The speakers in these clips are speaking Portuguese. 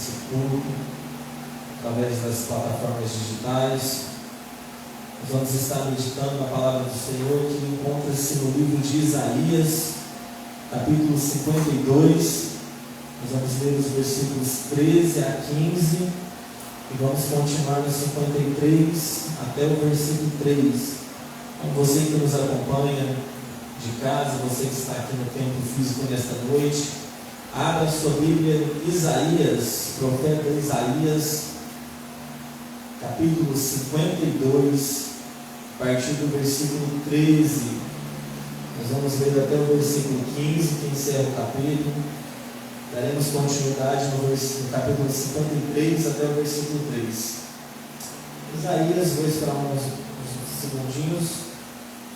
esse culto, através das plataformas digitais. Nós vamos estar meditando na palavra do Senhor, que encontra-se no livro de Isaías, capítulo 52. Nós vamos ler os versículos 13 a 15 e vamos continuar no 53 até o versículo 3. Então, você que nos acompanha de casa, você que está aqui no templo físico nesta noite, abra sua Bíblia em Isaías, profeta Isaías, capítulo 52, a partir do versículo 13. Nós vamos ler até o versículo 15, que encerra o capítulo. Daremos continuidade no capítulo 53 até o versículo 3. Isaías, vou esperar uns segundinhos.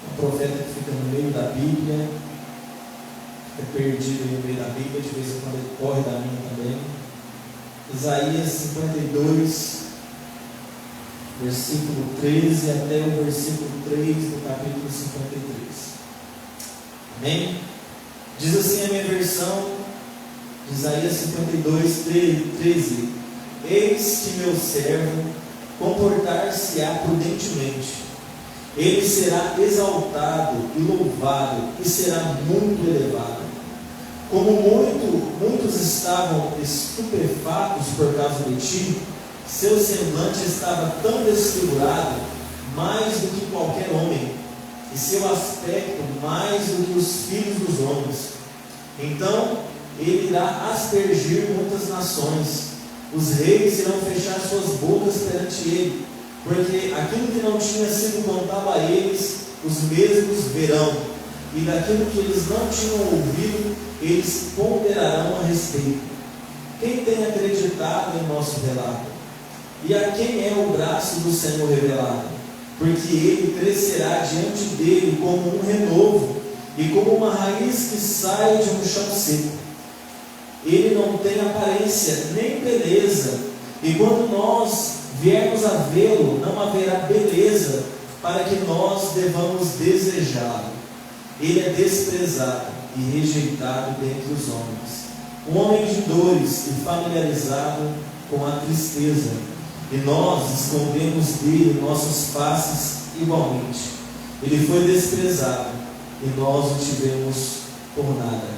Um profeta que fica no meio da Bíblia, fica perdido no meio da Bíblia, de vez em quando ele corre da minha também. Isaías 52, versículo 13 até o versículo 3 do capítulo 53. Amém? Diz assim a minha versão, Isaías 52, 13: Eis que meu servo comportar-se-á prudentemente, ele será exaltado e louvado, e será muito elevado. Como muitos estavam estupefatos por causa de ti, seu semblante estava tão desfigurado, mais do que qualquer homem, e seu aspecto mais do que os filhos dos homens. Então ele irá aspergir muitas nações, os reis irão fechar suas bocas perante ele, porque aquilo que não tinha sido contado a eles, os mesmos verão, e daquilo que eles não tinham ouvido, eles ponderarão a respeito. Quem tem acreditado em nosso relato? E a quem é o braço do Senhor revelado? Porque ele crescerá diante dele como um renovo, e como uma raiz que sai de um chão seco. Ele não tem aparência nem beleza, e quando nós viermos a vê-lo, não haverá beleza para que nós devamos desejá-lo. Ele é desprezado e rejeitado dentre os homens, um homem de dores e familiarizado com a tristeza, e nós escondemos dele nossas faces igualmente. Ele foi desprezado e nós o tivemos por nada.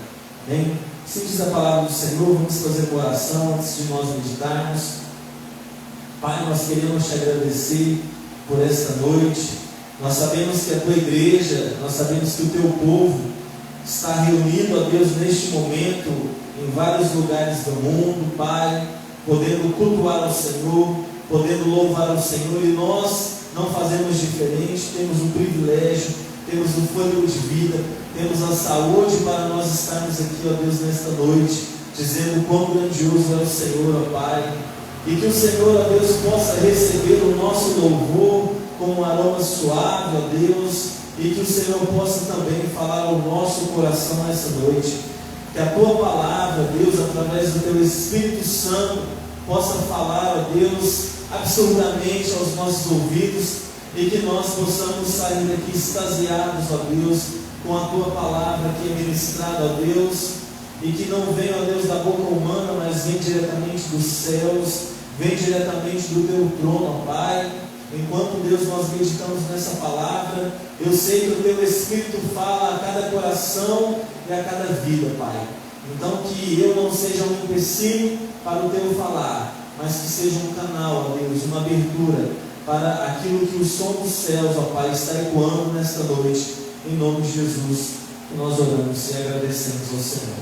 Amém? Se diz a palavra do Senhor, vamos fazer uma oração antes de nós meditarmos. Pai, nós queremos te agradecer por esta noite. Nós sabemos que a tua igreja, nós sabemos que o teu povo está reunido, ó Deus, neste momento, em vários lugares do mundo, Pai, podendo cultuar ao Senhor, podendo louvar ao Senhor, e nós não fazemos diferente. Temos o privilégio, temos o fôlego de vida, temos a saúde para nós estarmos aqui, ó Deus, nesta noite, dizendo quão grandioso é o Senhor, ó Pai. E que o Senhor, ó Deus, possa receber o nosso louvor como um aroma suave, ó Deus, e que o Senhor possa também falar ao nosso coração nessa noite. Que a tua palavra, Deus, através do teu Espírito Santo, possa falar, ó Deus, absurdamente aos nossos ouvidos, e que nós possamos sair daqui extasiados, ó Deus, com a tua palavra que é ministrada, ó Deus, e que não vem, ó Deus, da boca humana, mas vem diretamente dos céus, vem diretamente do teu trono, ó Pai. Enquanto, Deus, nós meditamos nessa palavra, eu sei que o teu Espírito fala a cada coração e a cada vida, Pai. Então que eu não seja um empecilho para o teu falar, mas que seja um canal, ó Deus, uma abertura para aquilo que o som dos céus, ó Pai, está ecoando nesta noite. Em nome de Jesus, que nós oramos e agradecemos ao Senhor.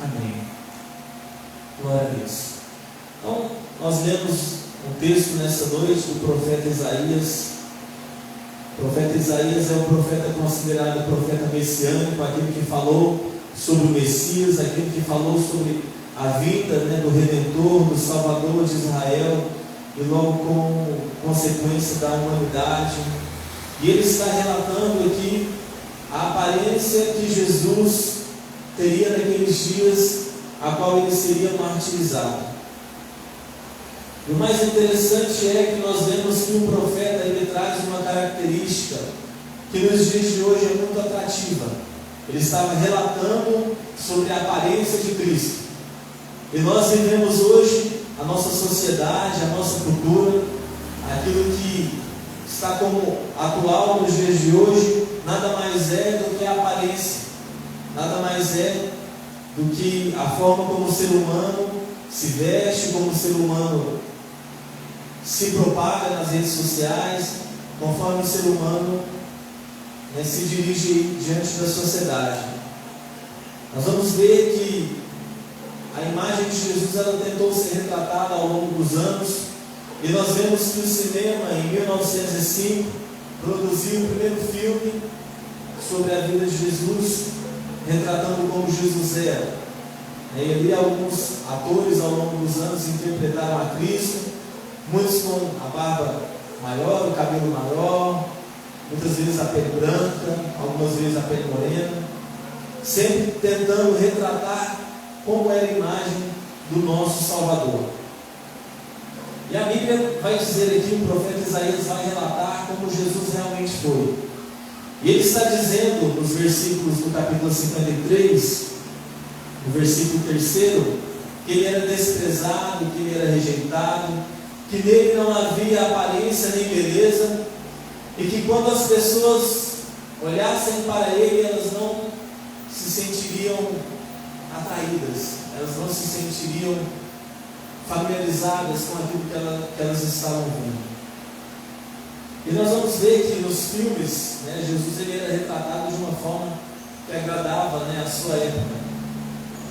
Amém. Glória a Deus. Então, nós lemos um texto nessa noite do profeta Isaías. O profeta Isaías é o profeta considerado profeta messiânico, aquele que falou sobre o Messias, aquele que falou sobre a vinda, do Redentor, do Salvador de Israel, e logo com consequência da humanidade. E ele está relatando aqui a aparência que Jesus teria naqueles dias, a qual ele seria martirizado. E o mais interessante é que nós vemos que o profeta ele traz uma característica que nos dias de hoje é muito atrativa. Ele estava relatando sobre a aparência de Cristo. E nós vivemos hoje a nossa sociedade, a nossa cultura, aquilo que está como atual nos dias de hoje, nada mais é do que a aparência, nada mais é do que a forma como o ser humano se veste, como o ser humano se propaga nas redes sociais, conforme o ser humano se dirige diante da sociedade. Nós vamos ver que a imagem de Jesus ela tentou ser retratada ao longo dos anos, e nós vemos que o cinema, em 1905, produziu o primeiro filme sobre a vida de Jesus, retratando como Jesus era. E ali alguns atores ao longo dos anos interpretaram a Cristo, muitos com a barba maior, o cabelo maior, muitas vezes a pele branca, algumas vezes a pele morena, sempre tentando retratar como era a imagem do nosso Salvador. E a Bíblia vai dizer aqui, o profeta Isaías vai relatar como Jesus realmente foi. E ele está dizendo nos versículos do capítulo 53, no versículo 3, que ele era desprezado, que ele era rejeitado, que nele não havia aparência nem beleza, e que quando as pessoas olhassem para ele, elas não se sentiriam atraídas, elas não se sentiriam familiarizadas com aquilo que elas estavam vendo. E nós vamos ver que nos filmes, Jesus ele era retratado de uma forma que agradava a sua época.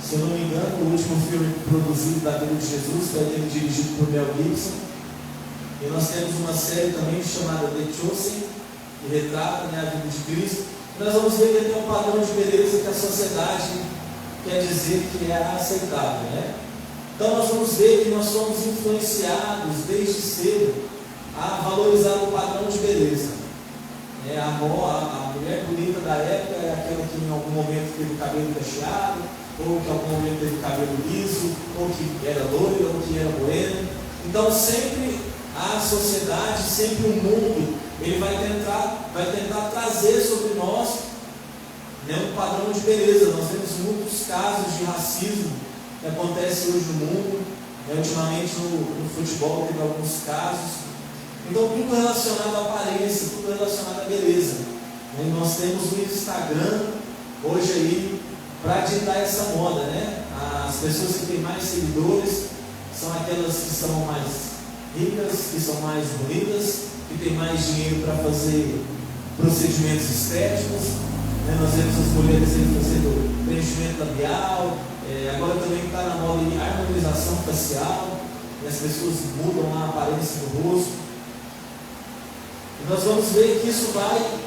Se eu não me engano, o último filme produzido da vida de Jesus foi aquele dirigido por Mel Gibson. E nós temos uma série também chamada The Chosen, que retrata a vida de Cristo. E nós vamos ver que ele tem um padrão de beleza que a sociedade quer dizer que é aceitável, Então nós vamos ver que nós somos influenciados desde cedo a valorizar o padrão de beleza. A mulher bonita da época é aquela que em algum momento teve o cabelo cacheado, ou que em algum momento teve cabelo liso, ou que era loira, ou que era morena. Então sempre a sociedade, sempre o mundo, ele vai tentar trazer sobre nós um padrão de beleza. Nós temos muitos casos de racismo que acontece hoje no mundo, ultimamente no futebol teve alguns casos. Então tudo relacionado à aparência, tudo relacionado à beleza. E nós temos o Instagram hoje aí para ditar essa moda, As pessoas que têm mais seguidores são aquelas que são mais ricas, que são mais bonitas, que têm mais dinheiro para fazer procedimentos estéticos. Nós vemos as mulheres aí fazendo preenchimento labial, agora também está na moda de harmonização facial, e as pessoas mudam a aparência do rosto. E nós vamos ver que isso vai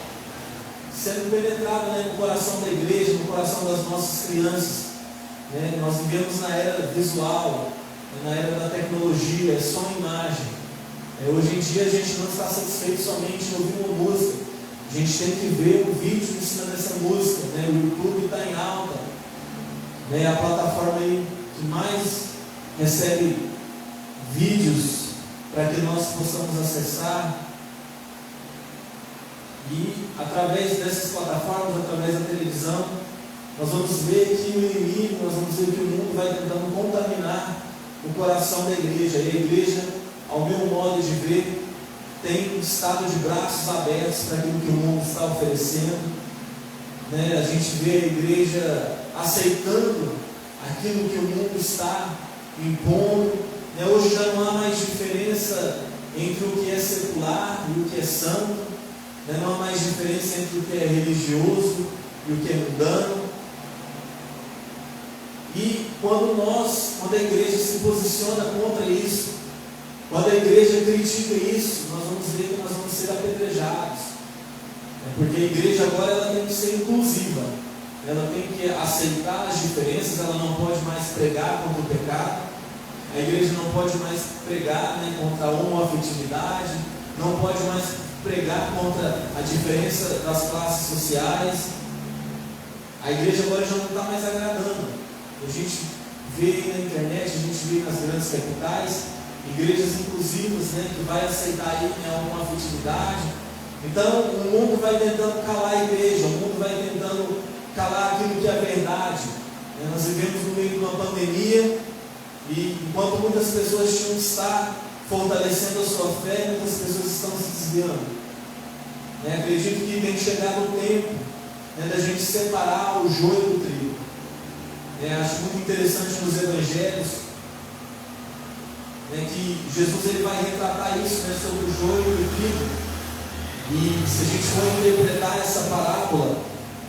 sendo penetrado no coração da igreja, no coração das nossas crianças. Nós vivemos na era visual, na era da tecnologia, é só uma imagem. Hoje em dia a gente não está satisfeito somente em ouvir uma música, a gente tem que ver um vídeo ensinando essa música, o YouTube está em alta, a plataforma aí que mais recebe vídeos para que nós possamos acessar. E através dessas plataformas, através da televisão, nós vamos ver que o inimigo, nós vamos ver que o mundo vai tentando contaminar o coração da igreja. E a igreja, ao meu modo de ver, tem estado de braços abertos para aquilo que o mundo está oferecendo. A gente vê a igreja aceitando aquilo que o mundo está impondo. Hoje já não há mais diferença entre o que é secular e o que é santo. Não há mais diferença entre o que é religioso e o que é mundano. E quando a igreja se posiciona contra isso, quando a igreja critica isso, nós vamos ver que nós vamos ser apedrejados. Porque a igreja agora ela tem que ser inclusiva, ela tem que aceitar as diferenças, ela não pode mais pregar contra o pecado, a igreja não pode mais pregar contra a homoafetividade, não pode mais pregar contra a diferença das classes sociais. A igreja agora já não está mais agradando. A gente vê na internet, a gente vê nas grandes capitais, igrejas inclusivas, que vai aceitar aí uma afetividade. Então o mundo vai tentando calar a igreja, o mundo vai tentando calar aquilo que é verdade. Nós vivemos no meio de uma pandemia, E enquanto muitas pessoas tinham que estar fortalecendo a sua fé, muitas pessoas estão se desviando. Acredito que tem chegado o tempo da gente separar o joio do trigo. Acho muito interessante nos evangelhos que Jesus ele vai retratar isso sobre o joio e o trigo. E se a gente for interpretar essa parábola,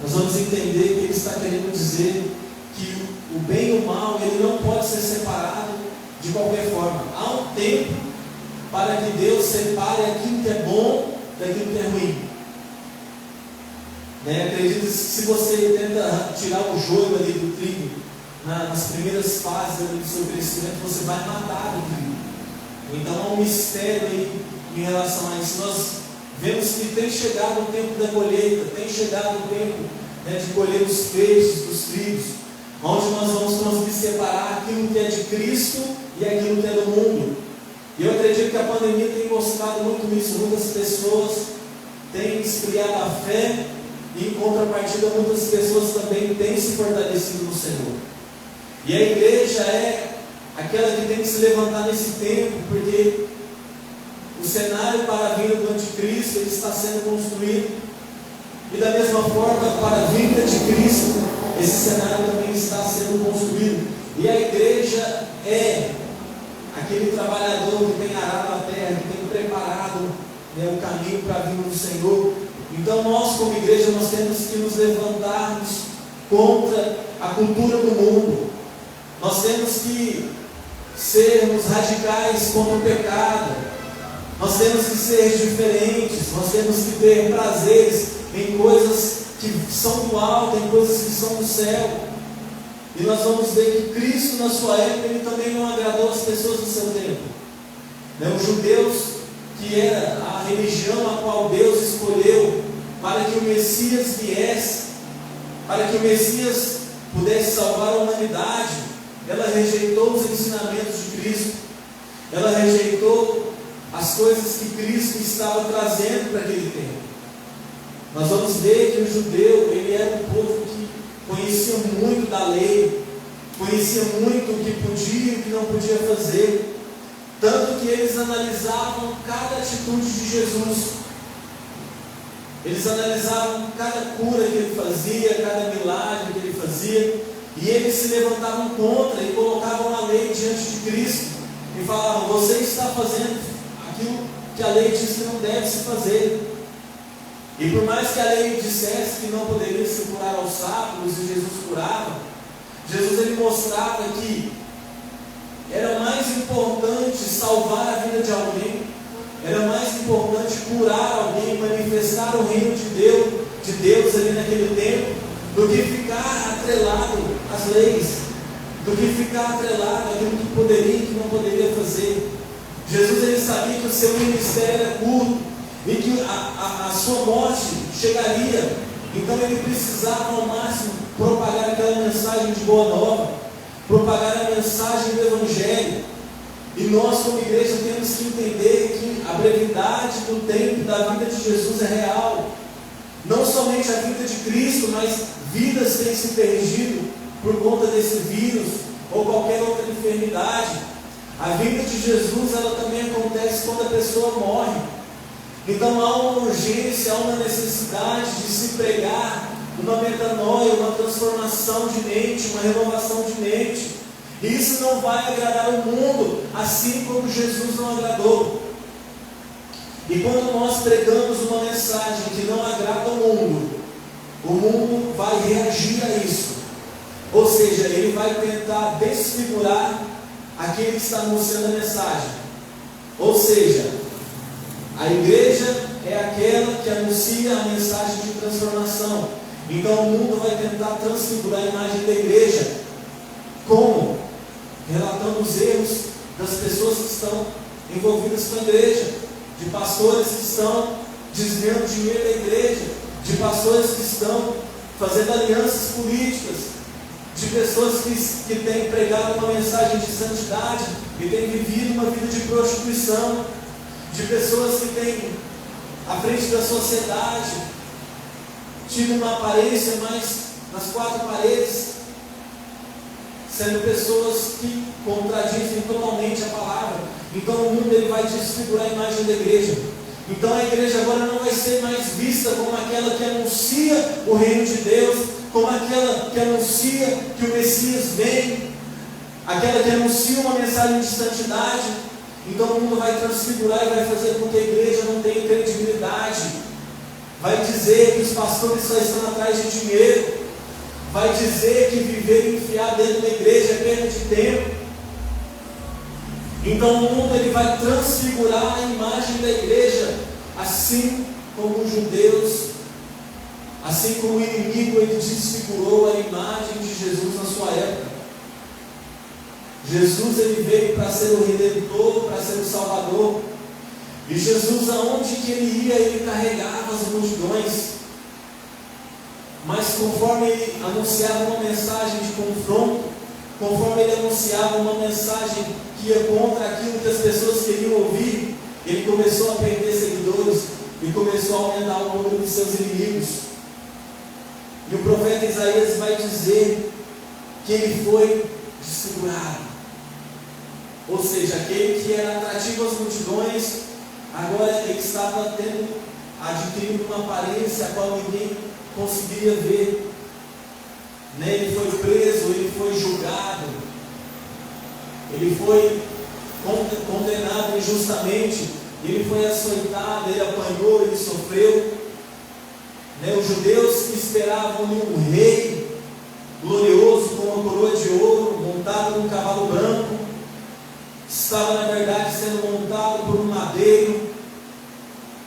nós vamos entender que ele está querendo dizer que o bem e o mal ele não pode ser separado de qualquer forma. Há um tempo para que Deus separe aquilo que é bom daquilo que é ruim. Acredito que se você tenta tirar o joio ali do trigo, nas primeiras fases ali do seu crescimento, você vai matar o trigo. Então há um mistério aí em relação a isso. Nós vemos que tem chegado o tempo da colheita, tem chegado o tempo de colher os feixes dos trigos, onde nós vamos conseguir separar aquilo que é de Cristo e aquilo que é do mundo. E eu acredito que a pandemia tem mostrado muito isso. Muitas pessoas têm esfriado a fé e, em contrapartida, muitas pessoas também têm se fortalecido no Senhor. E a igreja é aquela que tem que se levantar nesse tempo, porque o cenário para a vinda do anticristo ele está sendo construído. E da mesma forma, para a vinda de Cristo, esse cenário também está sendo construído. E a igreja é aquele trabalhador que tem arado a terra, que tem preparado o caminho para a vinda do Senhor. Então nós como igreja nós temos que nos levantarmos contra a cultura do mundo. Nós temos que sermos radicais contra o pecado. Nós temos que ser diferentes. Nós temos que ter prazeres em coisas que são do alto, em coisas que são do céu. E nós vamos ver que Cristo na sua época ele também não agradou as pessoas do seu tempo. Os judeus, que era a religião a qual Deus escolheu para que o Messias viesse, para que o Messias pudesse salvar a humanidade, ela rejeitou os ensinamentos de Cristo, ela rejeitou as coisas que Cristo estava trazendo para aquele tempo. Nós vamos ver que o judeu ele era um povo que conhecia muito da lei, conhecia muito o que podia e o que não podia fazer, tanto que eles analisavam cada atitude de Jesus, eles analisavam cada cura que ele fazia, cada milagre que ele fazia, e eles se levantavam contra e colocavam a lei diante de Cristo e falavam: você está fazendo aquilo que a lei diz que não deve se fazer. E por mais que a lei dissesse que não poderia se curar aos sábios e Jesus curava, Jesus ele mostrava que era mais importante salvar a vida de alguém, era mais importante curar alguém, manifestar o reino de Deus ali naquele tempo, do que ficar atrelado às leis, do que ficar atrelado àquilo que poderia e que não poderia fazer. Jesus ele sabia que o seu ministério era curto e que a sua morte chegaria, então ele precisava ao máximo propagar aquela mensagem de boa nova, propagar a mensagem do Evangelho. E nós como igreja temos que entender que a brevidade do tempo da vida de Jesus é real. Não somente a vida de Cristo, mas vidas têm se perdido por conta desse vírus ou qualquer outra enfermidade. A vinda de Jesus ela também acontece quando a pessoa morre. Então há uma urgência, há uma necessidade de se pregar uma metanoia, uma transformação de mente, uma renovação de mente. E isso não vai agradar o mundo, assim como Jesus não agradou. E quando nós pregamos uma mensagem que não agrada o mundo vai reagir a isso. Ou seja, ele vai tentar desfigurar aquele que está anunciando a mensagem. Ou seja, a igreja é aquela que anuncia a mensagem de transformação. Então o mundo vai tentar transfigurar a imagem da igreja. Como? Relatando os erros das pessoas que estão envolvidas com a igreja, de pastores que estão desviando dinheiro da igreja, de pastores que estão fazendo alianças políticas, de pessoas que têm pregado uma mensagem de santidade e têm vivido uma vida de prostituição, de pessoas que têm, à frente da sociedade, tido uma aparência, mas nas quatro paredes, sendo pessoas que contradizem totalmente a palavra. Então o mundo ele vai desfigurar a imagem da igreja. Então a igreja agora não vai ser mais vista como aquela que anuncia o reino de Deus, como aquela que anuncia que o Messias vem, aquela que anuncia uma mensagem de santidade. Então o mundo vai transfigurar e vai fazer com que a igreja não tenha credibilidade. Vai dizer que os pastores só estão atrás de dinheiro. Vai dizer que viver enfiado dentro da igreja é perda de tempo. Então o mundo ele vai transfigurar a imagem da igreja, assim como os judeus, assim como o inimigo ele desfigurou a imagem de Jesus na sua época. Jesus ele veio para ser o Redentor, para ser o Salvador. E Jesus, aonde que ele ia, ele carregava as multidões. Mas conforme ele anunciava uma mensagem de confronto, conforme ele anunciava uma mensagem que ia contra aquilo que as pessoas queriam ouvir, ele começou a perder seguidores e começou a aumentar o número de seus inimigos. E o profeta Isaías vai dizer que ele foi desfigurado. Ou seja, aquele que era atrativo às multidões, agora ele estava adquirindo uma aparência a qual ninguém conseguiria ver. Ele foi preso, ele foi julgado, ele foi condenado injustamente, ele foi açoitado, ele apanhou, ele sofreu. Os judeus que esperavam um rei glorioso com uma coroa de ouro, montado num cavalo branco, estava na verdade sendo montado por um madeiro,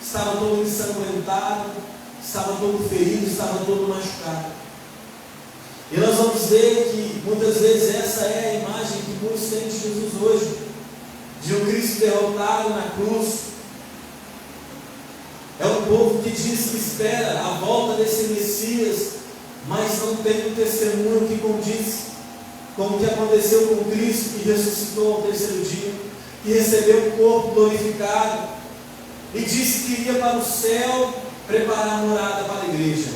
estava todo ensanguentado, estava todo ferido, estava todo machucado. E nós vamos ver que muitas vezes essa é a imagem que muitos têm de Jesus hoje, de um Cristo derrotado na cruz. É um povo que diz que espera a volta desse Messias, mas não tem um testemunho que condiz com o que aconteceu com Cristo, que ressuscitou ao terceiro dia, que recebeu um corpo glorificado e disse que iria para o céu preparar a morada para a igreja.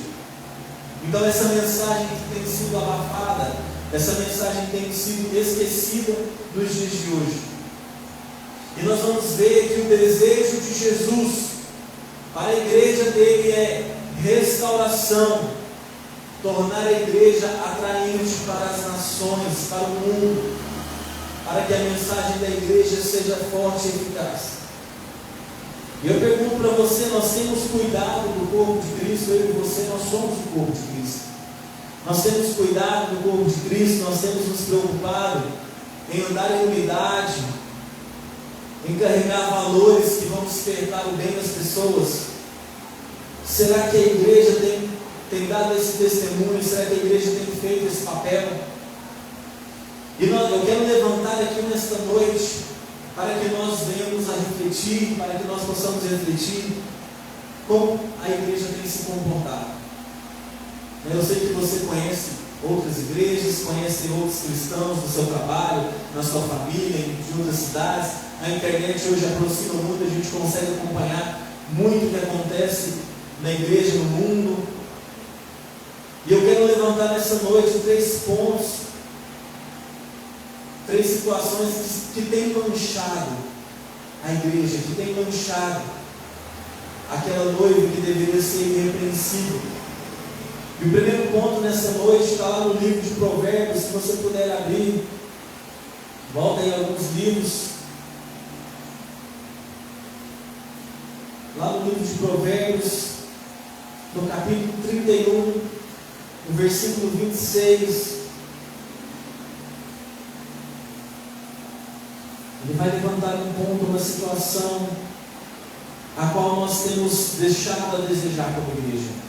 Então essa mensagem que tem sido abafada, essa mensagem que tem sido esquecida nos dias de hoje. E nós vamos ver que o desejo de Jesus para a igreja dele é restauração, tornar a igreja atraente para as nações, para o mundo, para que a mensagem da igreja seja forte e eficaz. E eu pergunto para você, nós temos cuidado do corpo de Cristo? Eu e você, nós somos o corpo de Cristo. Nós temos cuidado do corpo de Cristo, nós temos nos preocupado em andar em unidade, em carregar valores que vão despertar o bem das pessoas. Será que a igreja tem dado esse testemunho? Será que a igreja tem feito esse papel? E eu quero levantar aqui nesta noite, para que nós venhamos a refletir, para que nós possamos refletir como a igreja tem se comportado. Eu sei que você conhece outras igrejas, conhece outros cristãos no seu trabalho, na sua família, de outras cidades. A internet hoje aproxima muito, a gente consegue acompanhar muito o que acontece na igreja, no mundo. E eu quero levantar nessa noite 3 pontos, 3 situações que têm manchado a igreja, que têm manchado aquela noiva que deveria ser irrepreensível. E o primeiro ponto nessa noite está lá no livro de Provérbios. Se você puder abrir, volta em alguns livros. Lá no livro de Provérbios, no capítulo 31, no versículo 26. Ele vai levantar um ponto, uma situação a qual nós temos deixado a desejar como igreja.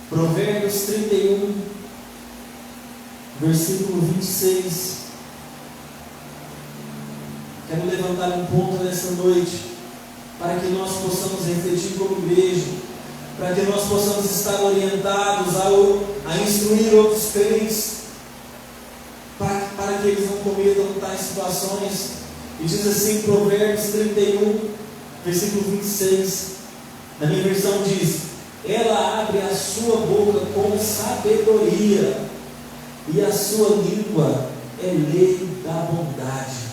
Provérbios 31, versículo 26. Quero levantar um ponto nessa noite, para que nós possamos refletir como igreja, para que nós possamos estar orientados a instruir outros crentes, para que eles não cometam tais situações. E diz assim, Provérbios 31, versículo 26, na minha versão diz: ela abre a sua boca com sabedoria, e a sua língua é lei da bondade.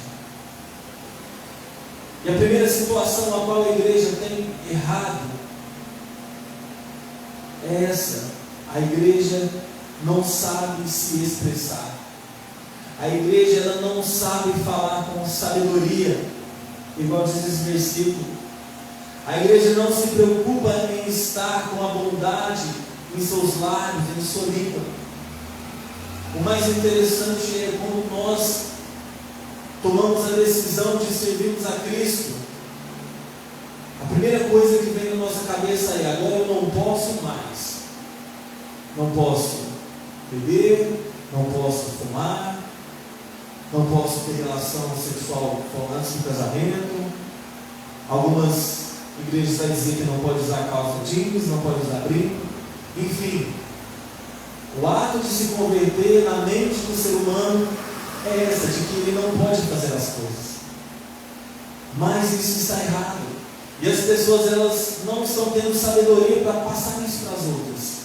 E a primeira situação a qual a igreja tem errado é essa: a igreja não sabe se expressar. A igreja ela não sabe falar com sabedoria, igual diz esse versículo. A igreja não se preocupa em estar com a bondade em seus lábios, em sua língua. O mais interessante é quando nós tomamos a decisão de servirmos a Cristo. A primeira coisa que vem na nossa cabeça é: agora eu não posso mais. Não posso beber, não posso fumar, não posso ter relação sexual antes do casamento. Algumas igrejas vão dizer que não pode usar calça jeans, não pode usar brinco. Enfim, o ato de se converter na mente do ser humano é essa, de que ele não pode fazer as coisas. Mas isso está errado. E as pessoas elas não estão tendo sabedoria para passar isso para as outras.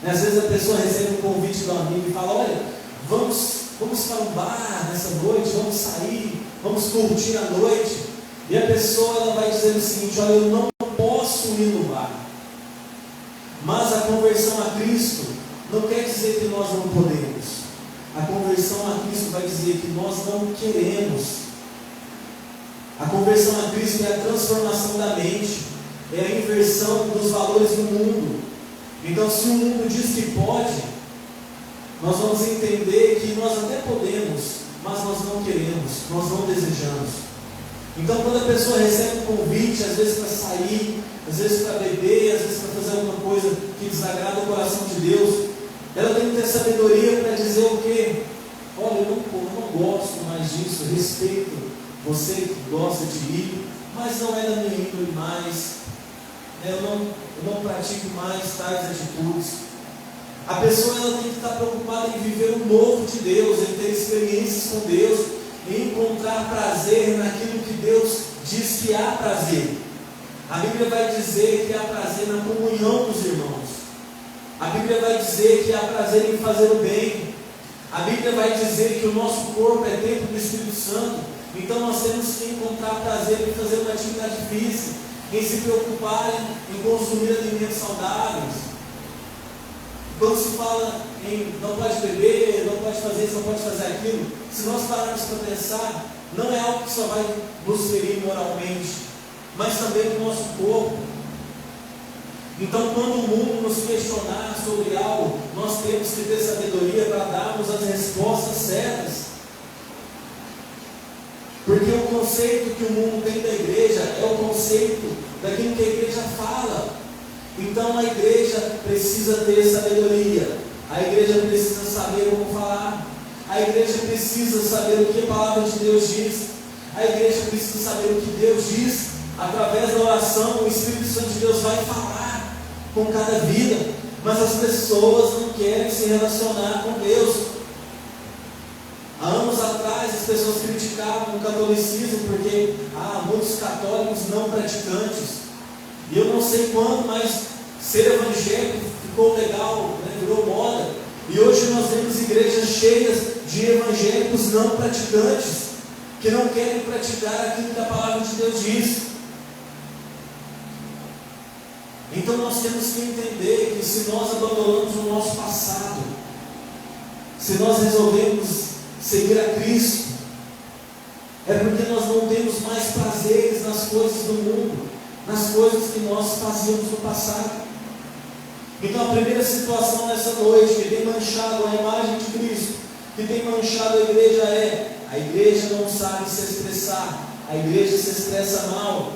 Às vezes a pessoa recebe um convite do amigo e fala: olha, vamos para um bar nessa noite, vamos sair, vamos curtir a noite. E a pessoa ela vai dizer o seguinte: olha, eu não posso ir no bar. Mas a conversão a Cristo não quer dizer que nós não podemos. A conversão a Cristo vai dizer que nós não queremos. A conversão a Cristo é a transformação da mente, é a inversão dos valores do mundo. Então, se o mundo diz que pode, nós vamos entender que nós até podemos, mas nós não queremos, nós não desejamos. Então, quando a pessoa recebe um convite, às vezes para sair, às vezes para beber, às vezes para fazer alguma coisa que desagrada o coração de Deus, ela tem que ter sabedoria para dizer o quê? Olha, eu não gosto mais disso, respeito você que gosta de ir, mas não é da minha índole mais, eu não pratico mais tais atitudes. A pessoa ela tem que estar preocupada em viver o novo de Deus, em ter experiências com Deus, em encontrar prazer naquilo que Deus diz que há prazer. A Bíblia vai dizer que há prazer na comunhão dos irmãos. A Bíblia vai dizer que há prazer em fazer o bem. A Bíblia vai dizer que o nosso corpo é templo do Espírito Santo. Então nós temos que encontrar prazer em fazer uma atividade física, em se preocupar em consumir alimentos saudáveis. Quando se fala em não pode beber, não pode fazer isso, não pode fazer aquilo, se nós pararmos para pensar, não é algo que só vai nos ferir moralmente, mas também no nosso corpo. Então, quando o mundo nos questionar sobre algo, nós temos que ter sabedoria para darmos as respostas certas. Porque o conceito que o mundo tem da igreja é o conceito daquilo que a igreja fala. Então a igreja precisa ter sabedoria. A igreja precisa saber como falar. A igreja precisa saber o que a palavra de Deus diz. A igreja precisa saber o que Deus diz. Através da oração, o Espírito Santo de Deus vai falar com cada vida. Mas as pessoas não querem se relacionar com Deus. Há anos atrás as pessoas criticavam o catolicismo porque muitos católicos não praticantes. E eu não sei quando, mas ser evangélico ficou legal, virou moda. E hoje nós vemos igrejas cheias de evangélicos não praticantes, que não querem praticar aquilo que a palavra de Deus diz. Então nós temos que entender que se nós abandonamos o nosso passado, se nós resolvemos seguir a Cristo, é porque nós não temos mais prazeres nas coisas do mundo, nas coisas que nós fazíamos no passado. Então a primeira situação nessa noite que tem manchado a imagem de Cristo, que tem manchado a igreja é: a igreja não sabe se expressar, a igreja se expressa mal.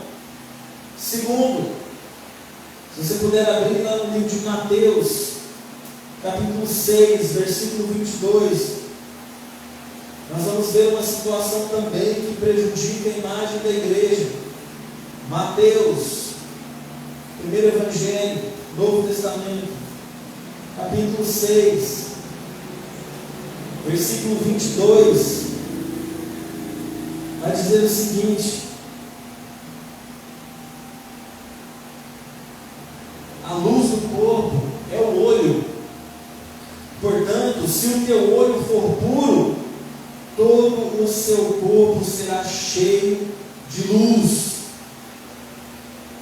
Segundo, se você puder abrir lá no livro de Mateus, capítulo 6, versículo 22, nós vamos ver uma situação também que prejudica a imagem da igreja. Mateus, primeiro Evangelho, Novo Testamento, capítulo 6, versículo 22, vai dizer o seguinte: a luz do corpo é o olho. Portanto, se o teu olho for puro, todo o seu corpo será cheio de luz.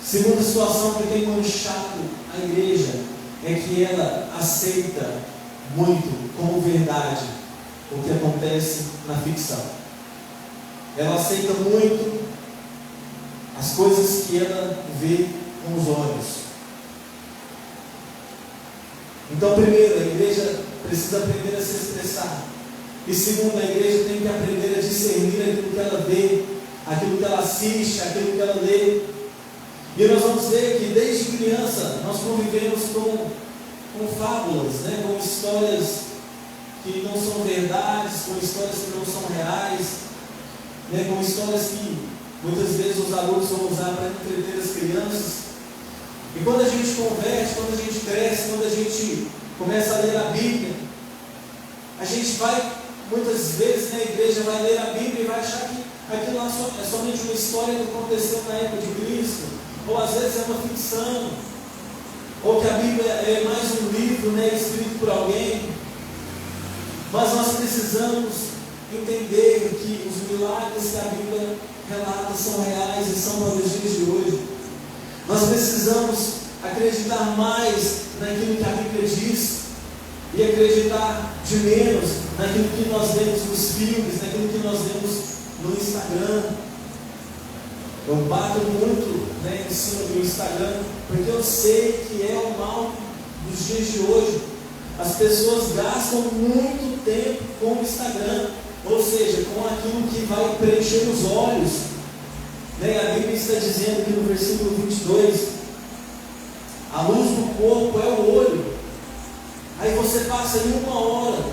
Segunda situação que tem manchado a igreja é que ela aceita muito como verdade o que acontece na ficção. Ela aceita muito as coisas que ela vê com os olhos. Então, primeiro, a igreja precisa aprender a se expressar. E segundo, a igreja tem que aprender a discernir aquilo que ela vê, aquilo que ela assiste, aquilo que ela lê. E nós vamos ver que desde criança nós convivemos com fábulas, com histórias que não são verdades, com histórias que não são reais, com histórias que muitas vezes os adultos vão usar para entreter as crianças. E quando a gente converte, quando a gente cresce, quando a gente começa a ler a Bíblia, a gente vai, muitas vezes na igreja, vai ler a Bíblia e vai achar que aquilo lá é somente uma história que aconteceu na época de Cristo, ou às vezes é uma ficção, ou que a Bíblia é mais um livro escrito por alguém. Mas nós precisamos entender que os milagres que a Bíblia relata são reais e são para os dias de hoje. Nós precisamos acreditar mais naquilo que a Bíblia diz e acreditar de menos naquilo que nós vemos nos filmes, naquilo que nós vemos no Instagram. Eu bato muito em cima do Instagram, porque eu sei que é o mal dos dias de hoje. As pessoas gastam muito tempo com o Instagram, ou seja, com aquilo que vai preencher os olhos. A Bíblia está dizendo aqui no versículo 22, a luz do corpo é o olho. Aí você passa aí 1 hora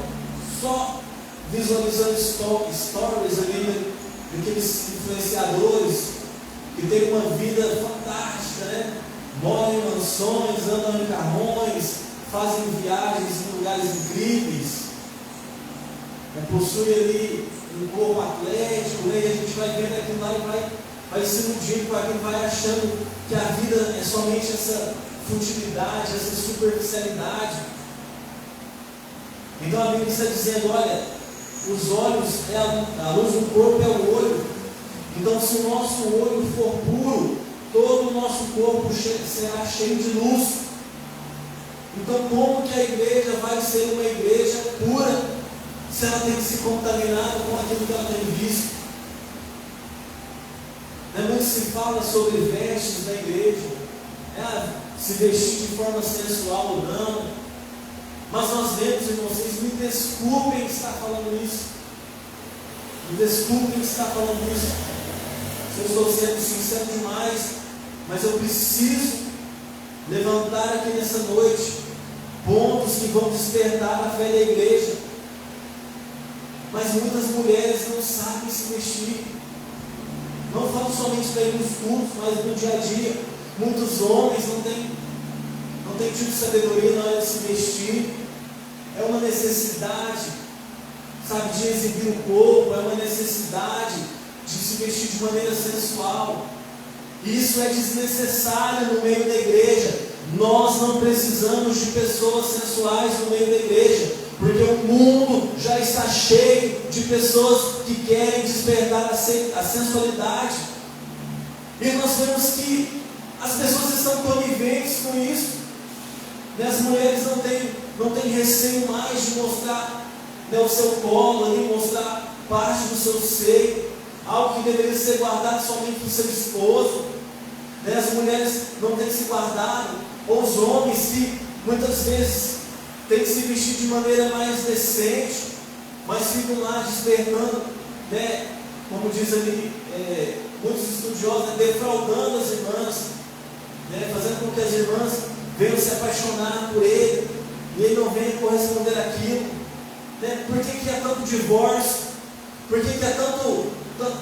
só visualizando stories ali daqueles influenciadores que tem uma vida fantástica, moram em mansões, andam em carrões, fazem viagens em lugares incríveis, possuem ali um corpo atlético, e a gente vai vendo aquilo lá e vai se iludindo com aquilo, vai achando que a vida é somente essa futilidade, essa superficialidade. Então a Bíblia está dizendo, olha, os olhos, a luz do corpo é o olho. Então, se o nosso olho for puro, todo o nosso corpo será cheio de luz. Então, como que a igreja vai ser uma igreja pura se ela tem que se contaminar com aquilo que ela tem visto? Muito se fala sobre vestes na igreja, se vestir de forma sensual ou não. Mas nós vemos, irmãos, vocês me desculpem estar falando isso. Me desculpem estar falando isso. Se eu estou sendo sincero demais, mas eu preciso levantar aqui nessa noite pontos que vão despertar a fé da igreja. Mas muitas mulheres não sabem se vestir. Não falo somente para ir nos cultos, mas no dia a dia. Muitos homens não têm tido sabedoria na hora de se vestir. É uma necessidade, de exibir o corpo, é uma necessidade de se vestir de maneira sensual. Isso é desnecessário no meio da igreja. Nós não precisamos de pessoas sensuais no meio da igreja, porque o mundo já está cheio de pessoas que querem despertar a sensualidade. E nós vemos que as pessoas estão coniventes com isso. As mulheres não têm receio mais de mostrar o seu colo ali, mostrar parte do seu seio, algo que deveria ser guardado somente para o seu esposo. As mulheres não têm se guardado, ou os homens que muitas vezes têm que se vestir de maneira mais decente, mas ficam lá despertando, como diz ali, muitos estudiosos, defraudando as irmãs, fazendo com que as irmãs venham se apaixonar por ele, e ele não venha corresponder àquilo. Por que há tanto divórcio? Por que há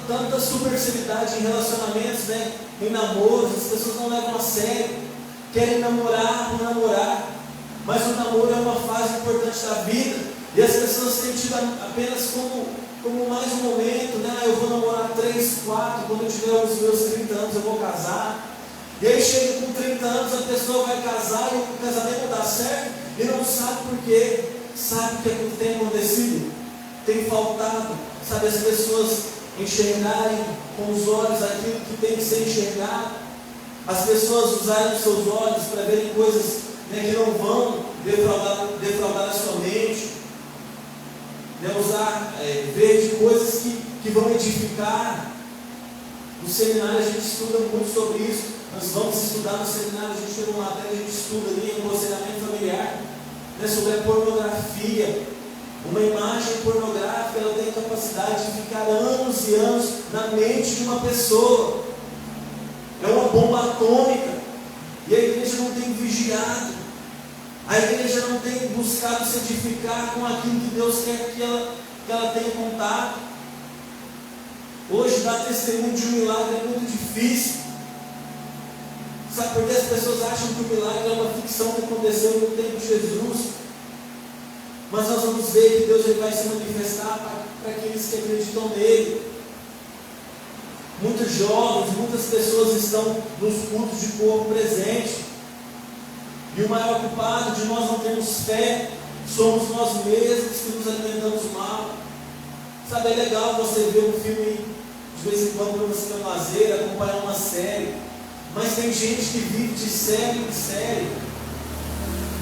tanta superficialidade em relacionamentos, em namoros? As pessoas não levam a sério, querem namorar por namorar, mas o namoro é uma fase importante da vida, e as pessoas têm tido apenas como mais um momento, eu vou namorar 3, 4, quando eu tiver os meus 30 anos eu vou casar. E aí chega com 30 anos, a pessoa vai casar e o casamento não dá certo, e não sabe por quê. Sabe o que tem acontecido? tem faltado, sabe, as pessoas enxergarem com os olhos aquilo que tem que ser enxergado, as pessoas usarem os seus olhos para verem coisas, né, que não vão defraudar a sua mente, né, ver de coisas que vão edificar. No seminário a gente estuda muito sobre isso. Nós vamos estudar no seminário, a gente tem uma matéria, a gente estuda ali em aconselhamento familiar, né, sobre a pornografia. Uma imagem pornográfica, ela tem a capacidade de ficar anos e anos na mente de uma pessoa. É uma bomba atômica. E a igreja não tem vigiado. A igreja não tem buscado se edificar com aquilo que Deus quer que ela tenha contato. Hoje dar testemunho de um milagre é muito difícil. Sabe por que as pessoas acham que o milagre é uma ficção que aconteceu no tempo de Jesus? Mas nós vamos ver que Deus ele vai se manifestar para aqueles que acreditam nele. Muitos jovens, muitas pessoas estão nos cultos de corpo presente. E o maior culpado de nós não termos fé somos nós mesmos que nos alimentamos mal. Sabe, é legal você ver um filme de vez em quando para você ter um lazer, acompanhar uma série. Mas tem gente que vive de série em série.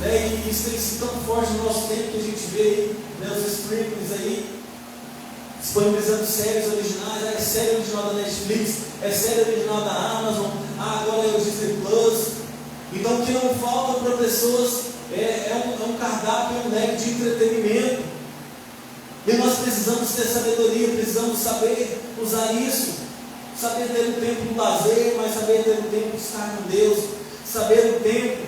E isso tem sido tão forte no nosso tempo que a gente vê aí, né, os streamings aí, disponibilizando séries originais. É série original da Netflix, é série original da Amazon, agora é o Disney Plus. Então o que não falta para pessoas é um cardápio, um leque de entretenimento. E nós precisamos ter sabedoria, precisamos saber usar isso, saber ter um tempo do lazer, mas saber ter um tempo de estar com Deus, saber o tempo,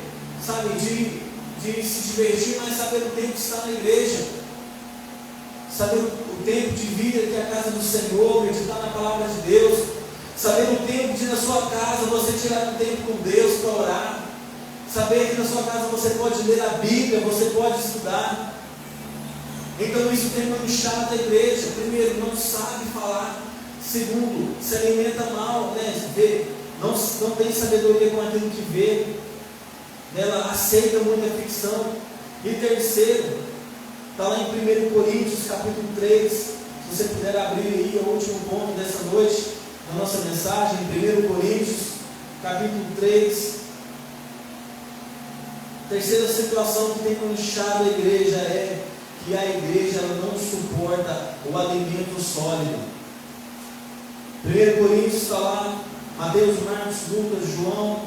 sabe, de se divertir, mas saber o tempo de estar na igreja, saber o tempo de vir aqui à casa do Senhor, meditar na palavra de Deus, saber o tempo de ir na sua casa você tirar um tempo com Deus para orar, saber que na sua casa você pode ler a Bíblia, você pode estudar. Então isso tem manchado a igreja. Primeiro, não sabe falar. Segundo, se alimenta mal, né? Não tem sabedoria com aquilo que vê. Ela aceita muita ficção. E terceiro, está lá em 1 Coríntios capítulo 3. Se você puder abrir aí, é o último ponto dessa noite, da nossa mensagem, 1 Coríntios capítulo 3. Terceira situação que tem manchado a igreja é que a igreja ela não suporta o alimento sólido. 1 Coríntios está lá, Mateus, Marcos, Lucas, João,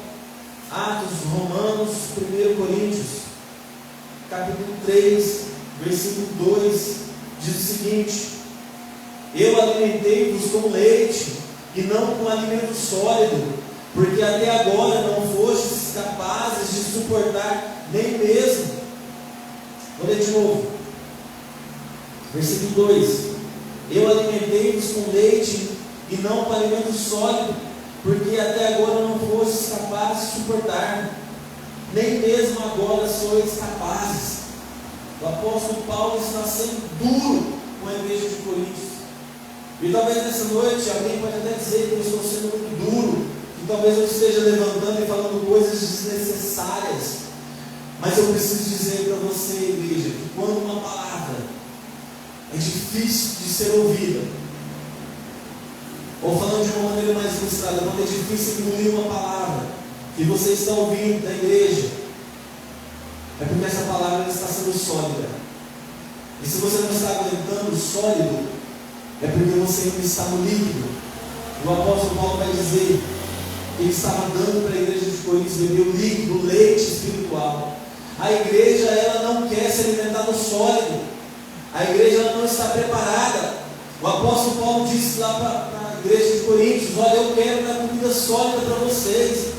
Atos, Romanos, 1 Coríntios, capítulo 3, versículo 2, diz o seguinte: eu alimentei-vos com leite e não com alimento sólido, porque até agora não fostes capazes de suportar nem mesmo. Vou ler de novo. Versículo 2: eu alimentei-vos com leite e não com alimento sólido, porque até agora não fostes capazes de suportar, nem mesmo agora sois capazes. O apóstolo Paulo está sendo duro com a igreja de Coríntios. E talvez nessa noite alguém pode até dizer que eu estou sendo muito duro, que talvez eu esteja levantando e falando coisas desnecessárias. Mas eu preciso dizer para você, igreja, que quando uma palavra é difícil de ser ouvida, ou falando de uma maneira mais ilustrada, quando é difícil engolir uma palavra que você está ouvindo da igreja, é porque essa palavra está sendo sólida. E se você não está aguentando o sólido, é porque você ainda está no líquido. O apóstolo Paulo vai dizer que ele estava dando para a igreja de Coríntios beber o líquido, o leite espiritual. A igreja ela não quer se alimentar do sólido. A igreja ela não está preparada. O apóstolo Paulo disse lá para a igreja de Coríntios: olha, eu quero dar comida sólida para vocês.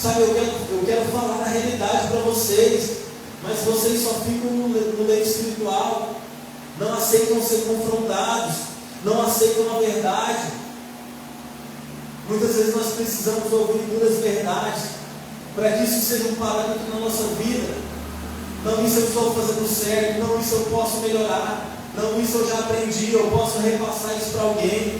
Sabe, eu quero falar a realidade para vocês. Mas vocês só ficam no leite espiritual. Não aceitam ser confrontados. Não aceitam a verdade. Muitas vezes nós precisamos ouvir duras verdades para que isso seja um parâmetro na nossa vida. Não, isso eu estou fazendo certo. Não, isso eu posso melhorar. Não, isso eu já aprendi. Eu posso repassar isso para alguém.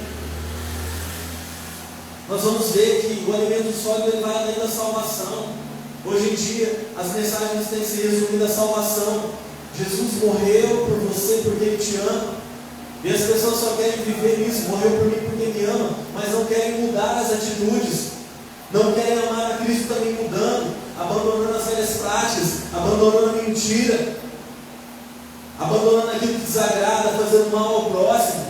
Nós vamos ver que o alimento sólido ele vai além da salvação. Hoje em dia, as mensagens têm se resumido à salvação. Jesus morreu por você porque Ele te ama. E as pessoas só querem viver isso, morreu por mim porque me ama, mas não querem mudar as atitudes, não querem amar a Cristo também mudando, abandonando as velhas práticas, abandonando a mentira, abandonando aquilo que desagrada, fazendo mal ao próximo.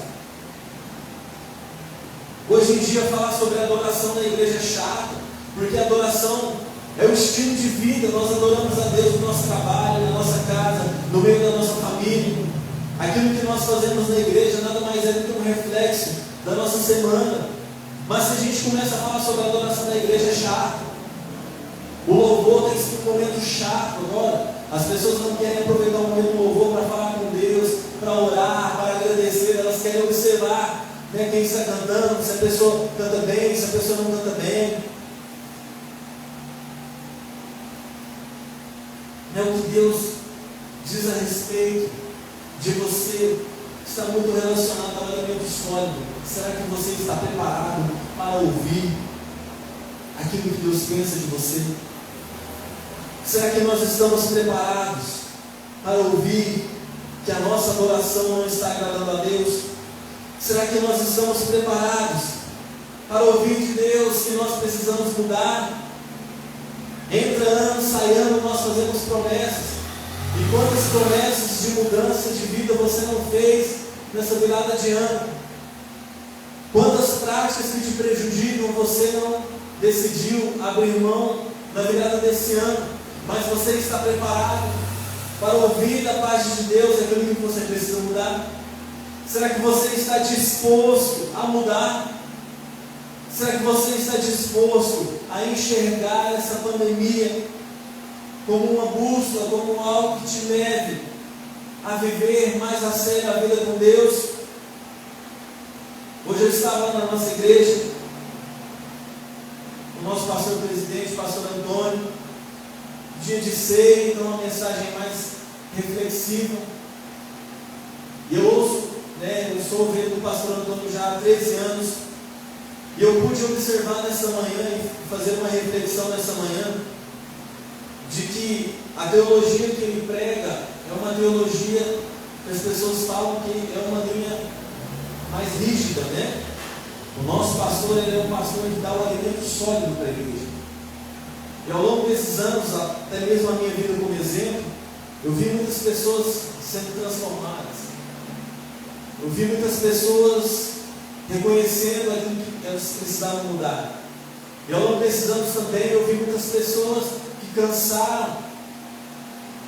Hoje em dia falar sobre a adoração na igreja é chato, porque a adoração é o estilo de vida. Nós adoramos a Deus no nosso trabalho, na nossa casa, no meio da nossa família. Aquilo que nós fazemos na igreja nada mais é do que um reflexo da nossa semana. Mas se a gente começa a falar sobre a adoração da igreja, é chato. O louvor tem sido um momento chato agora. As pessoas não querem aproveitar o momento do louvor para falar com Deus, para orar, para agradecer. Elas querem observar, né, quem está cantando, se a pessoa canta bem, se a pessoa não canta bem. É o que Deus diz a respeito de você estar muito relacionado ao alimento sólido. Será que você está preparado para ouvir aquilo que Deus pensa de você? Será que nós estamos preparados para ouvir que a nossa adoração não está agradando a Deus? Será que nós estamos preparados para ouvir de Deus que nós precisamos mudar? Entra ano, sai ano, nós fazemos promessas. E quantas promessas de mudança de vida você não fez nessa virada de ano? Quantas práticas que te prejudicam você não decidiu abrir mão na virada desse ano? Mas você está preparado para ouvir da parte de Deus aquilo que você precisa mudar? Será que você está disposto a mudar? Será que você está disposto a enxergar essa pandemia como uma bússola, como algo que te leve a viver mais a sério a vida com Deus? Hoje eu estava na nossa igreja, o nosso pastor presidente, pastor Antônio, dia de ceia, então uma mensagem mais reflexiva. E eu ouço, eu sou ovelha do pastor Antônio já há 13 anos, e eu pude observar nessa manhã e fazer uma reflexão nessa manhã, de que a teologia que ele prega é uma teologia que as pessoas falam que é uma linha mais rígida, né? O nosso pastor, ele é um pastor que dá o alimento sólido para a igreja. E ao longo desses anos, até mesmo a minha vida como exemplo, eu vi muitas pessoas sendo transformadas. Eu vi muitas pessoas reconhecendo aquilo que elas precisavam mudar. E ao longo desses anos também eu vi muitas pessoas que cansaram,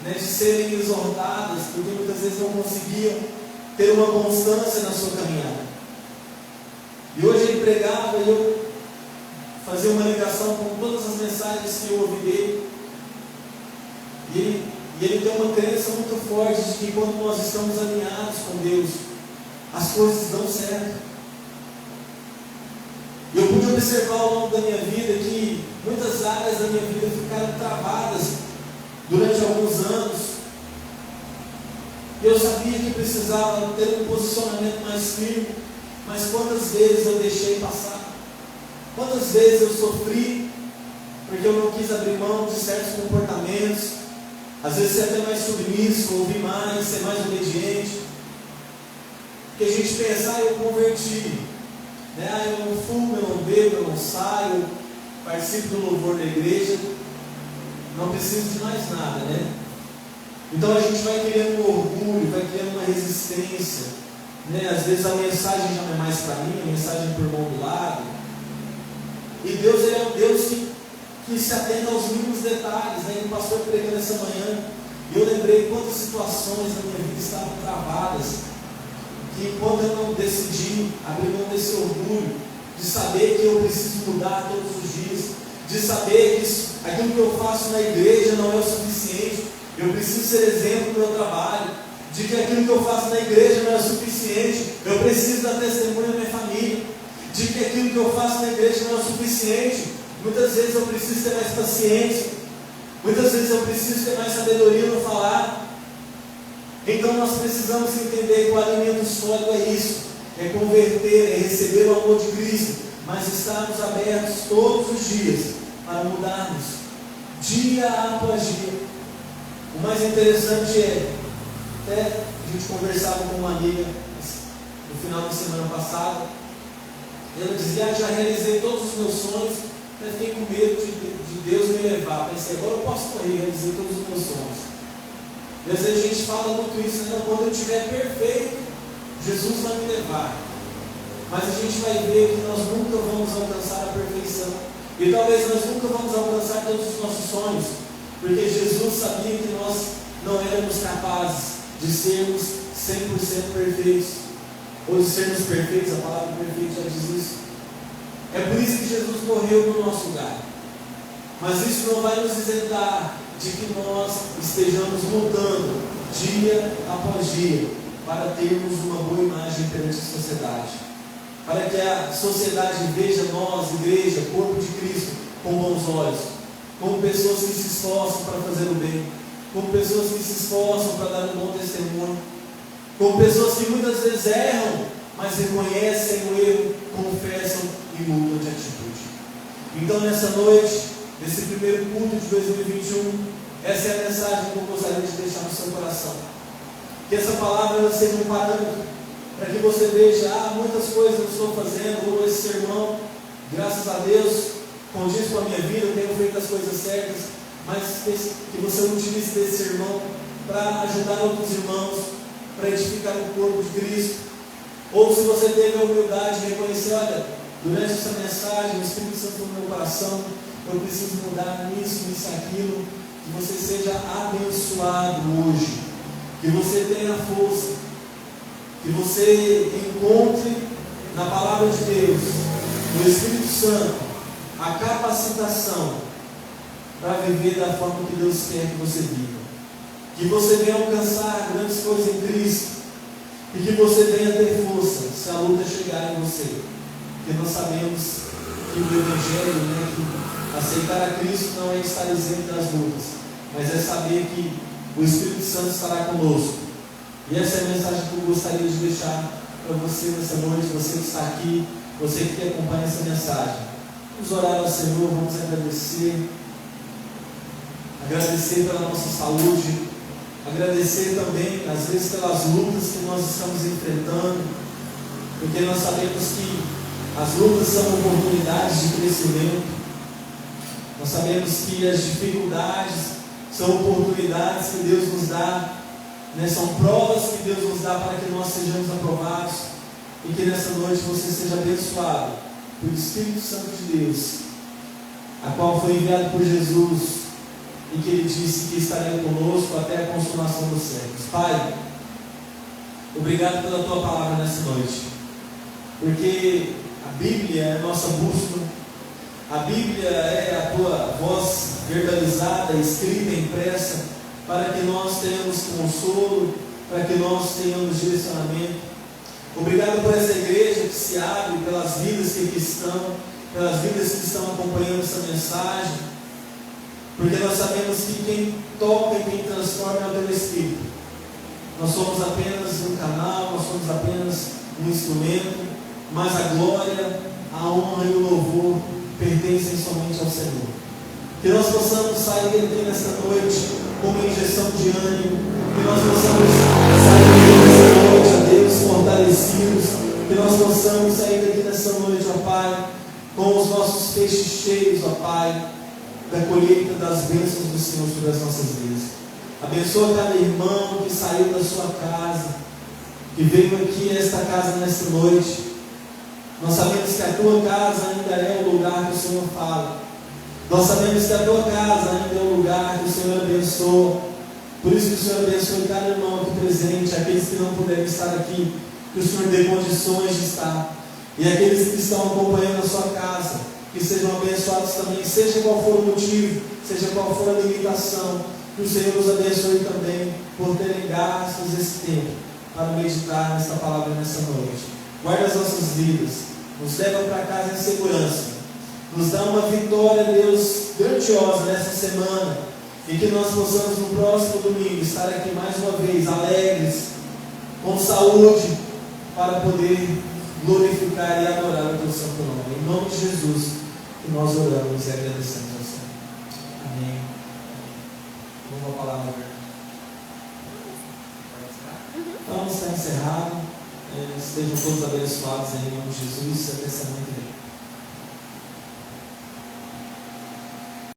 de serem exortadas, porque muitas vezes não conseguiam ter uma constância na sua caminhada. E hoje ele pregava e eu fazia uma ligação com todas as mensagens que eu ouvi dele. E ele tem uma crença muito forte de que quando nós estamos alinhados com Deus, as coisas dão certo. E eu pude observar ao longo da minha vida que muitas áreas da minha vida ficaram travadas durante alguns anos. E eu sabia que precisava ter um posicionamento mais firme, mas quantas vezes eu deixei passar? Quantas vezes eu sofri porque eu não quis abrir mão de certos comportamentos? Às vezes ser até mais submisso, ouvir mais, ser mais obediente. Porque a gente pensa, eu converti. Eu não fumo, eu não bebo, eu não saio, participo do louvor da igreja, não preciso de mais nada, né? Então a gente vai criando um orgulho, vai criando uma resistência, Às vezes a mensagem já não é mais para mim, a mensagem por mão do lado. E Deus, Ele é um Deus que se atenta aos mínimos detalhes, E o pastor pregando essa manhã, e eu lembrei quantas situações na minha vida estavam travadas, que enquanto eu não decidi abrir mão desse orgulho, de saber que eu preciso mudar todos os dias, de saber que aquilo que eu faço na igreja não é o suficiente, eu preciso ser exemplo no meu trabalho, de que aquilo que eu faço na igreja não é o suficiente, eu preciso dar testemunho à minha família, de que aquilo que eu faço na igreja não é o suficiente, muitas vezes eu preciso ter mais paciência, muitas vezes eu preciso ter mais sabedoria no falar. Então nós precisamos entender que o alimento sólido é isso, é converter, é receber o amor de Cristo, mas estarmos abertos todos os dias para mudarmos, dia após dia. O mais interessante é, até a gente conversava com uma amiga no final da semana passada. Ela dizia: já realizei todos os meus sonhos, mas fiquei com medo de Deus me levar. Pensei, agora eu posso morrer, realizei todos os meus sonhos. E às vezes a gente fala muito isso, né? Quando eu estiver perfeito, Jesus vai me levar. Mas a gente vai ver que nós nunca vamos alcançar a perfeição. E talvez nós nunca vamos alcançar todos os nossos sonhos, porque Jesus sabia que nós não éramos capazes de sermos 100% perfeitos, ou de sermos perfeitos. A palavra perfeito já diz isso. É por isso que Jesus morreu no nosso lugar. Mas isso não vai nos isentar de que nós estejamos lutando dia após dia para termos uma boa imagem perante a sociedade, para que a sociedade veja nós, igreja, corpo de Cristo, com bons olhos, como pessoas que se esforçam para fazer o bem, como pessoas que se esforçam para dar um bom testemunho, como pessoas que muitas vezes erram, mas reconhecem o erro, confessam e mudam de atitude. Então, nessa noite, nesse primeiro culto de 2021, essa é a mensagem que eu gostaria de deixar no seu coração. Que essa palavra seja um parâmetro para que você veja: muitas coisas eu estou fazendo, ou esse sermão, graças a Deus, condiz com a minha vida, eu tenho feito as coisas certas, mas que você utilize desse sermão para ajudar outros irmãos, para edificar o corpo de Cristo. Ou se você teve a humildade de reconhecer: olha, durante essa mensagem, o Espírito Santo no meu coração, eu preciso mudar nisso, aquilo, que você seja abençoado hoje, que você tenha força, que você encontre na palavra de Deus, no Espírito Santo, a capacitação para viver da forma que Deus quer que você viva, que você venha alcançar grandes coisas em Cristo, e que você venha ter força se a luta chegar em você, porque nós sabemos que o Evangelho, que aceitar a Cristo não é estar isento das lutas, mas é saber que o Espírito Santo estará conosco. E essa é a mensagem que eu gostaria de deixar para você nessa noite, você que está aqui, você que acompanha essa mensagem. Vamos orar ao Senhor, vamos agradecer pela nossa saúde, agradecer também, às vezes, pelas lutas que nós estamos enfrentando, porque nós sabemos que as lutas são oportunidades de crescimento, nós sabemos que as dificuldades são oportunidades que Deus nos dá, são provas que Deus nos dá para que nós sejamos aprovados, e que nessa noite você seja abençoado pelo Espírito Santo de Deus, a qual foi enviado por Jesus, e que Ele disse que estaria conosco até a consumação dos séculos. Pai, obrigado pela Tua palavra nessa noite, porque a Bíblia é a nossa bússola, a Bíblia é a Tua voz verbalizada, escrita, impressa, para que nós tenhamos consolo, para que nós tenhamos direcionamento. Obrigado por essa igreja que se abre, pelas vidas que aqui estão, pelas vidas que estão acompanhando essa mensagem, porque nós sabemos que quem toca e quem transforma é o Teu Espírito. Nós somos apenas um canal, nós somos apenas um instrumento, mas a glória, a honra e o louvor pertencem somente ao Senhor. Que nós possamos sair aqui nesta noite com uma injeção de ânimo, que nós possamos sair daqui nesta noite, ó Deus, fortalecidos, que nós possamos sair daqui nesta noite, ó Pai, com os nossos feixes cheios, ó Pai, da colheita das bênçãos do Senhor sobre as nossas vidas. Abençoa cada irmão que saiu da sua casa, que veio aqui a esta casa nesta noite. Nós sabemos que a Tua casa ainda é o lugar que o Senhor fala. Nós sabemos que a Tua casa ainda é o lugar que o Senhor abençoa. Por isso que o Senhor abençoe cada irmão aqui presente, aqueles que não puderem estar aqui, que o Senhor dê condições de estar. E aqueles que estão acompanhando a sua casa, que sejam abençoados também, seja qual for o motivo, seja qual for a limitação, que o Senhor nos abençoe também por terem gastos esse tempo para meditar nesta palavra nessa noite. Guarda as nossas vidas, nos leva para casa em segurança, nos dá uma vitória, Deus, grandiosa nessa semana, e que nós possamos no próximo domingo estar aqui mais uma vez, alegres, com saúde, para poder glorificar e adorar o Teu santo nome. Em nome de Jesus, que nós oramos e agradecemos ao Senhor. Amém. Vamos à palavra. Então, está encerrado. Estejam todos abençoados em nome de Jesus. Até semana que vem.